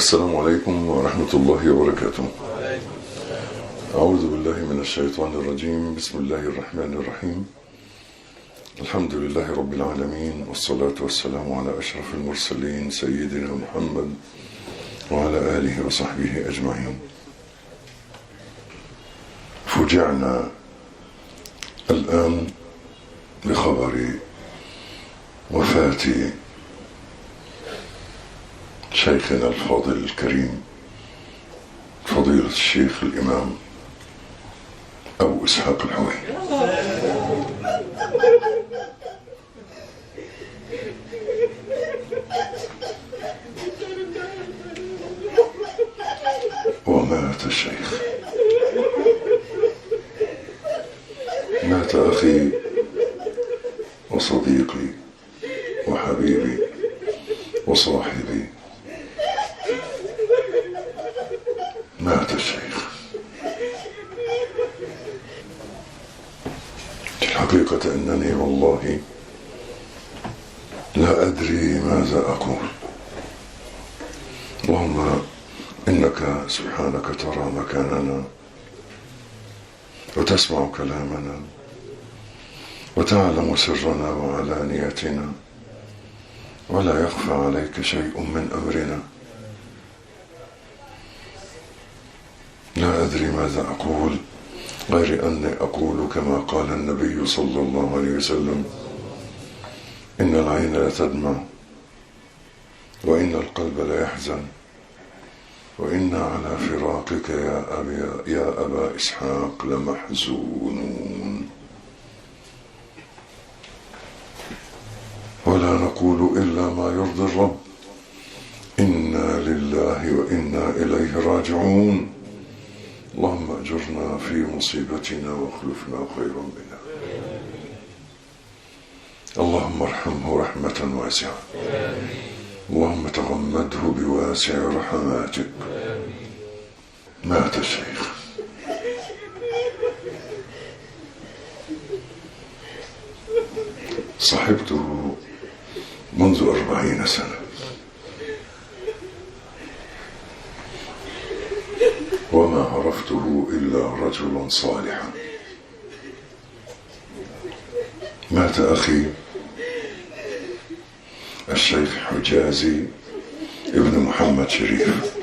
السلام عليكم ورحمة الله وبركاته. أعوذ بالله من الشيطان الرجيم. بسم الله الرحمن الرحيم. الحمد لله رب العالمين، والصلاة والسلام على أشرف المرسلين سيدنا محمد وعلى آله وصحبه أجمعين. فجعنا الآن بخبر وفاة شيخنا الفاضل الكريم فضيلة الشيخ الإمام أبو إسحاق الحويني. ومات الشيخ، مات أخي وصديقي وحبيبي وصاحبي، مات الشيخ. الحقيقة أنني والله لا أدري ماذا أقول. اللهم إنك سبحانك ترى مكاننا وتسمع كلامنا وتعلم سرنا وعلانيتنا، ولا يخفى عليك شيء من أمرنا. لا أدري ماذا أقول غير أني أقول كما قال النبي صلى الله عليه وسلم: إن العين لتدمع وإن القلب ليحزن وإنا على فراقك يا أبا إسحاق لمحزونون. ولا نقول إلا ما يرضي الرب، إنا لله وإنا إليه راجعون. اللهم أجرنا في مصيبتنا واخلفنا خيرا منها. اللهم ارحمه رحمة واسعة، اللهم تغمده بواسع رحماتك. مات الشيخ. صحبته منذ 40 سنة، وما عرفته إلا رجلا صالحا. مات أخي الشيخ حجازي ابن محمد شريف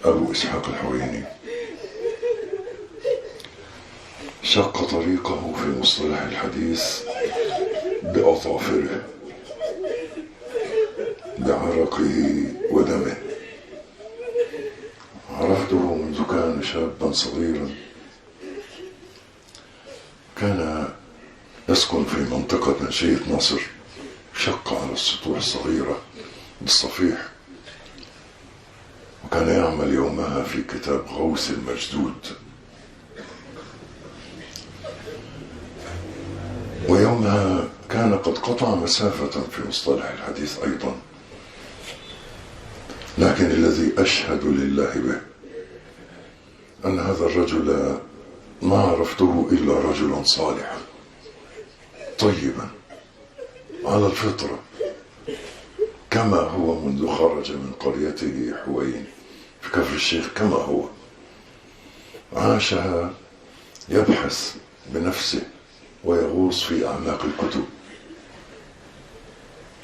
أبو إسحاق الحويني. شق طريقه في مصطلح الحديث بأظافره، بعرقه ودمه. عرفته منذ كان شابا صغيرا، كان يسكن في منطقة منشية نصر، شق على السطوح الصغيرة بالصفيح، وكان يعمل يومها في كتاب غوث المجدود. ويومها كان قد قطع مسافة في مصطلح الحديث أيضا، لكن الذي أشهد لله به أن هذا الرجل ما عرفته إلا رجلا صالحا طيبا على الفطرة، كما هو منذ خرج من قريته حوين في كفر الشيخ، كما هو عاشها يبحث بنفسه ويغوص في أعماق الكتب.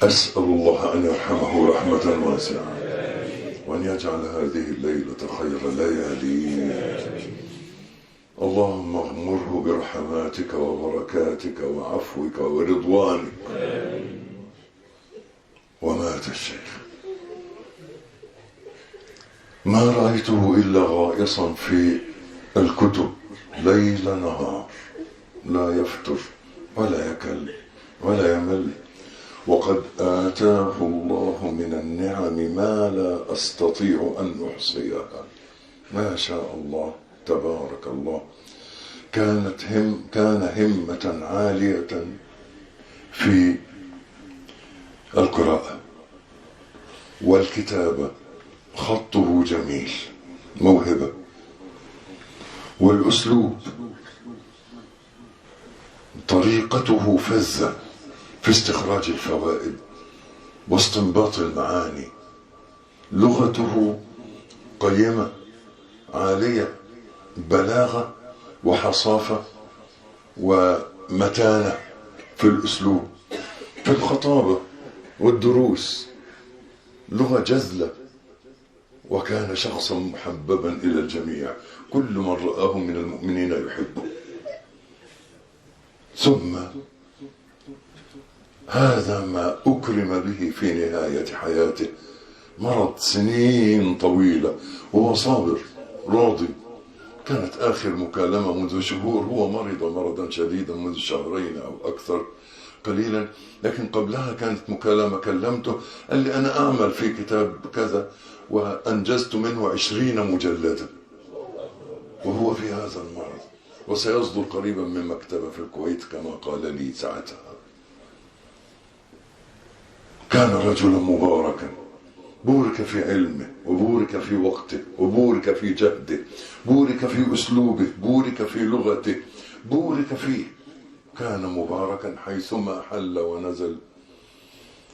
أسأل الله أن يرحمه رحمة واسعة، وأن يجعل هذه الليلة خير ليالي. اللهم اغمره برحماتك وبركاتك وعفوك ورضوانك. ومات الشيخ. ما رأيته إلا غائصا في الكتب ليل نهار، لا يفتر ولا يكل ولا يمل، وقد آتاه الله من النعم ما لا أستطيع أن أحصيها. ما شاء الله تبارك الله. كان همة عالية في القراءة والكتابة، خطه جميل، موهبة. والأسلوب طريقته فذة في استخراج الفوائد واستنباط المعاني. لغته قيمة عالية، بلاغة وحصافة ومتانة في الأسلوب، في الخطابة والدروس، لغة جذلة، وكان شخصا محببا إلى الجميع، كل من رآه من المؤمنين يحبه. ثم هذا ما أكرم به في نهاية حياته، مرض سنين طويلة وهو صابر راضي. كانت آخر مكالمة منذ شهور، هو مرض مرضا شديدا منذ شهرين أو أكثر قليلا، لكن قبلها كانت مكالمة كلمته، قال لي أنا أعمل في كتاب كذا وأنجزت منه 20 مجلدا، وهو في هذا المرض، وسيصدر قريبا من مكتبة في الكويت كما قال لي ساعتها. كان رجلا مباركا، بورك في علمه، وبورك في وقته، وبورك في جهده، بورك في أسلوبه، بورك في لغته، بورك فيه. كان مباركا حيثما حل ونزل.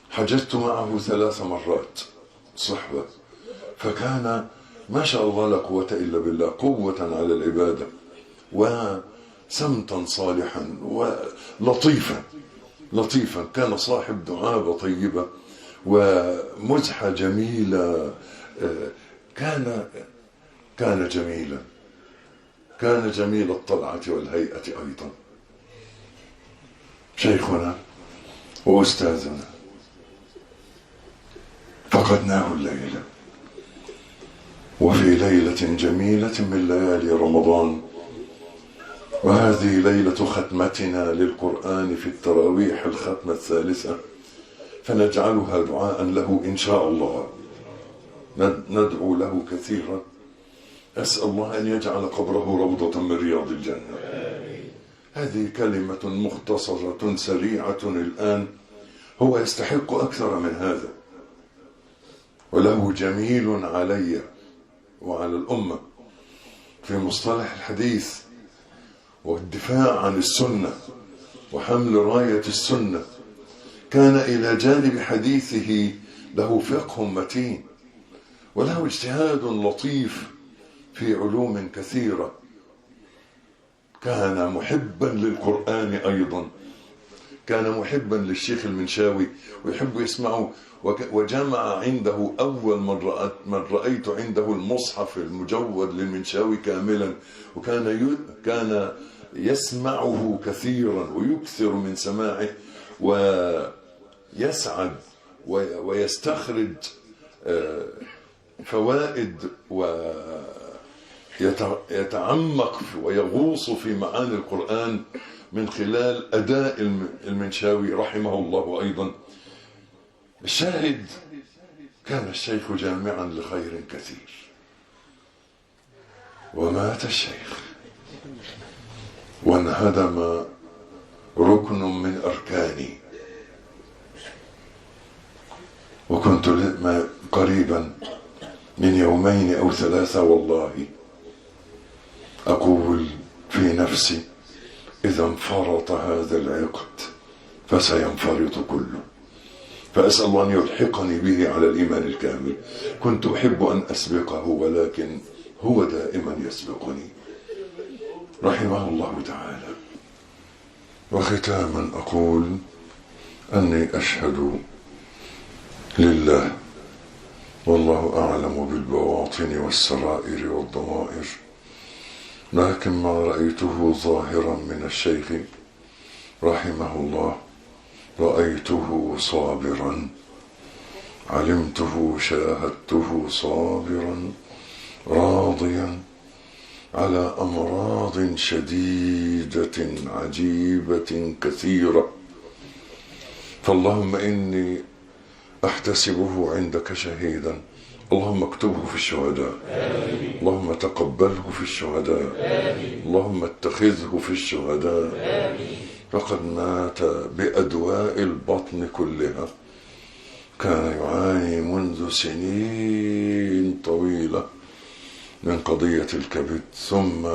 حججت معه 3 مرات صحبة، فكان ما شاء الله لا قوة إلا بالله، قوة على العبادة، وسمتا صالحا ولطيفا لطيفا. كان صاحب دعابة طيبة ومزحة جميلة. كان جميلا، كان جميل الطلعة والهيئة أيضا. شيخنا وأستاذنا فقدناه الليلة، وفي ليلة جميلة من ليالي رمضان، وهذه ليلة ختمتنا للقرآن في التراويح، الختمة الثالثة، فنجعلها دعاء له إن شاء الله، ندعو له كثيرا. أسأل الله أن يجعل قبره روضة من رياض الجنة. هذه كلمة مختصرة سريعة الآن، هو يستحق أكثر من هذا، وله جميل علي وعلى الأمة في مصطلح الحديث والدفاع عن السنة وحمل راية السنة. كان إلى جانب حديثه له فقه متين، وله اجتهاد لطيف في علوم كثيرة. كان محبا للقرآن أيضا، كان محبا للشيخ المنشاوي ويحب يسمعه، وجمع عنده أول من رأيت عنده المصحف المجود للمنشاوي كاملا، وكان يسمعه كثيرا ويكثر من سماعه، ويسعد ويستخرج فوائد ويتعمق ويغوص في معاني القرآن من خلال أداء المنشاوي رحمه الله أيضا. الشاهد، كان الشيخ جامعا لخير كثير، ومات الشيخ وانهدم ركن من أركاني. وكنت قريبا من 2 أو 3 والله أقول في نفسي إذا انفرط هذا العقد فسينفرط كله، فأسأل الله أن يلحقني به على الإيمان الكامل. كنت أحب أن أسبقه، ولكن هو دائما يسبقني رحمه الله تعالى. وختاما أقول أني أشهد لله، والله أعلم بالبواطن والسرائر والضمائر، لكن ما رأيته ظاهرا من الشيخ رحمه الله رأيته صابرا، علمته شاهدته صابرا راضيا على أمراض شديدة عجيبة كثيرة. فاللهم إني أحتسبه عندك شهيدا، اللهم اكتبه في الشهداء، اللهم تقبله في الشهداء، اللهم اتخذه في الشهداء. فقد مات بأدواء البطن كلها، كان يعاني منذ سنين طويلة من قضية الكبد، ثم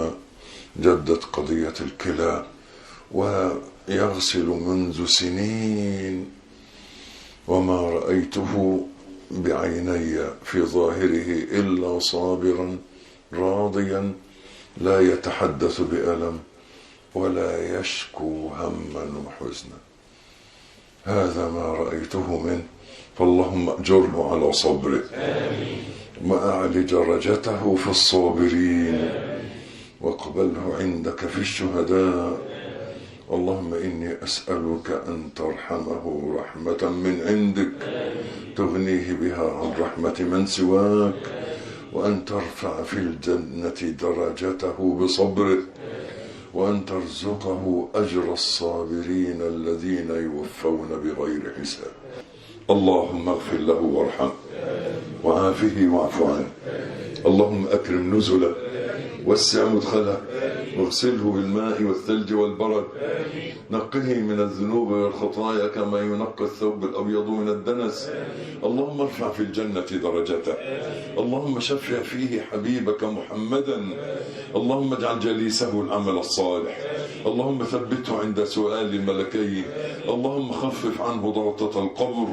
جدت قضية الكلى، ويغسل منذ سنين، وما رأيته بعيني في ظاهره إلا صابرا راضيا لا يتحدث بألم ولا يشكو هما وحزنا. هذا ما رأيته منه، فاللهم أجره على صبره وأعل درجته في الصابرين واقبله عندك في الشهداء. اللهم إني أسألك أن ترحمه رحمة من عندك تغنيه بها عن رحمة من سواك، وأن ترفع في الجنة درجته بصبره، وأن ترزقه أجر الصابرين الذين يوفون بغير حساب. اللهم اغفر له وارحمه وعافه واعف عنه. اللهم أكرم نزله، وسع مدخله، واغسله بالماء والثلج والبرد، نقه من الذنوب والخطايا كما ينقى الثوب الأبيض من الدنس. اللهم ارفع في الجنة درجته. اللهم شفع فيه حبيبك محمدا. اللهم اجعل جليسه العمل الصالح. اللهم ثبته عند سؤال الملكين. اللهم خفف عنه ضغطة القبر.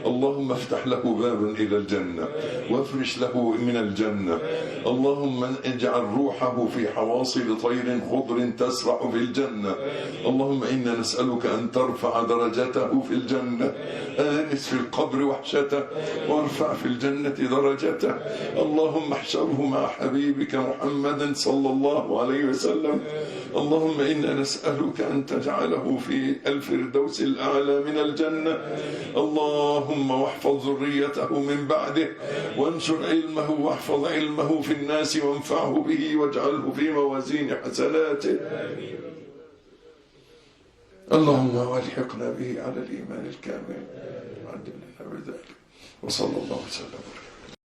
اللهم افتح له بابا إلى الجنة وافرش له من الجنة. اللهم اجعل روحه في حواصل طير خضر تسرح في الجنة. اللهم إنا نسألك أن ترفع درجته في الجنة، آنس في القبر وحشته، وارفع في الجنة درجته. اللهم احشره مع حبيبك محمد صلى الله عليه وسلم. اللهم إنا نسألك أن تجعله في الفردوس الأعلى من الجنة. اللهم واحفظ ذريته من بعده، وانشر علمه واحفظ علمه في الناس، وانفعه به واجعله في موازين حسناته. اللهم والحقنا به على الإيمان الكامل وعدلنا بذلك. وصلى الله وسلم.